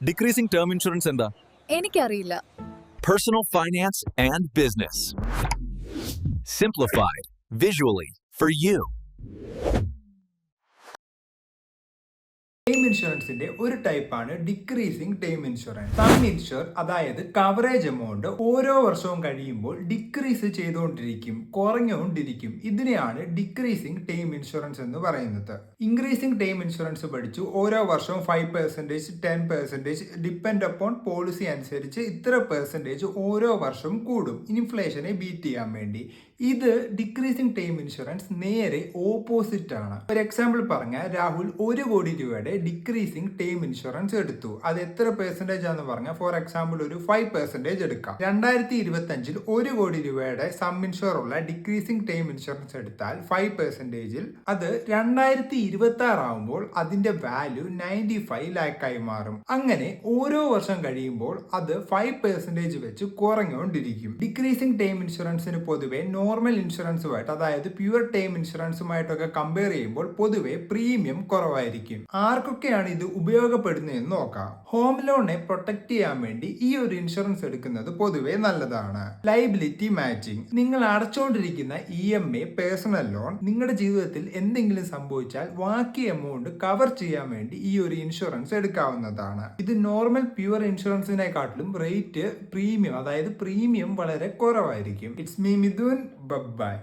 Decreasing term insurance എന്താ? എനിക്കറിയില്ല. Personal finance and business. Simplified visually for you. Time ഇൻഷുറൻസിന്റെ ഒരു ടൈപ്പാണ് decreasing time insurance. Sum insure അതായത് കവറേജ് എമൗണ്ട് ഓരോ വർഷവും കഴിയുമ്പോൾ ഡിക്രീസ് ചെയ്തുകൊണ്ടിരിക്കും, കുറഞ്ഞുകൊണ്ടിരിക്കും. ഇതിനെയാണ് ഡിക്രീസിംഗ് ടൈം ഇൻഷുറൻസ് എന്ന് പറയുന്നത്. ഇൻക്രീസിംഗ് ടൈം ഇൻഷുറൻസ് പഠിച്ചു. ഓരോ വർഷവും 5%, 10% ഡിപ്പെൻഡ് അപ്പോൺ പോളിസി അനുസരിച്ച് ഇത്ര പെർസെൻറ്റേജ് ഓരോ വർഷവും കൂടും ഇൻഫ്ലേഷനെ ബീറ്റ് ചെയ്യാൻ വേണ്ടി. ഇത് ഡിക്രീസിംഗ് ടൈം ഇൻഷുറൻസ് നേരെ ഓപ്പോസിറ്റ് ആണ്. ഒരു എക്സാമ്പിൾ പറഞ്ഞാൽ, രാഹുൽ 1 കോടി രൂപയുടെ ഡിക്രീസിംഗ് ടൈം ഇൻഷുറൻസ് എടുത്തു. അത് എത്ര പെർസെൻറ്റേജ് ആണെന്ന് പറഞ്ഞാൽ, ഫോർ എക്സാമ്പിൾ ഒരു 5% എടുക്കാം. 2025 1 കോടി രൂപയുടെ സം ഇൻഷുർ ഉള്ള ഡിക്രീസിംഗ് ടൈം ഇൻഷുറൻസ് എടുത്താൽ 5%, അത് 2026 ആവുമ്പോൾ അതിന്റെ വാല്യൂ 95 ലാക്കായി മാറും. അങ്ങനെ ഓരോ വർഷം കഴിയുമ്പോൾ അത് 5% വെച്ച് കുറഞ്ഞുകൊണ്ടിരിക്കും. ഡിക്രീസിംഗ് ടൈം ഇൻഷുറൻസിന് പൊതുവെ നോർമൽ ഇൻഷുറൻസുമായിട്ട്, അതായത് പ്യുവർ ടൈം ഇൻഷുറൻസുമായിട്ടൊക്കെ കമ്പയർ ചെയ്യുമ്പോൾ പൊതുവെ പ്രീമിയം കുറവായിരിക്കും. ആർക്കൊക്കെയാണ് ഇത് ഉപയോഗപ്പെടുന്നതെന്ന് നോക്കാം. ഹോം ലോണിനെ പ്രൊട്ടക്ട് ചെയ്യാൻ വേണ്ടി ഈ ഒരു ഇൻഷുറൻസ് എടുക്കുന്നത് പൊതുവെ നല്ലതാണ്. ലയബിലിറ്റി മാച്ചിങ്, നിങ്ങൾ അടച്ചുകൊണ്ടിരിക്കുന്ന EMI പേഴ്സണൽ ലോൺ നിങ്ങളുടെ ജീവിതത്തിൽ എന്തെങ്കിലും സംഭവിച്ചാൽ ബാക്കി എമൗണ്ട് കവർ ചെയ്യാൻ വേണ്ടി ഈ ഒരു ഇൻഷുറൻസ് എടുക്കാവുന്നതാണ്. ഇത് നോർമൽ പ്യുവർ ഇൻഷുറൻസിനെക്കാട്ടിലും റേറ്റ് പ്രീമിയം, അതായത് പ്രീമിയം വളരെ കുറവായിരിക്കും. It's me Mithun. ബൈ.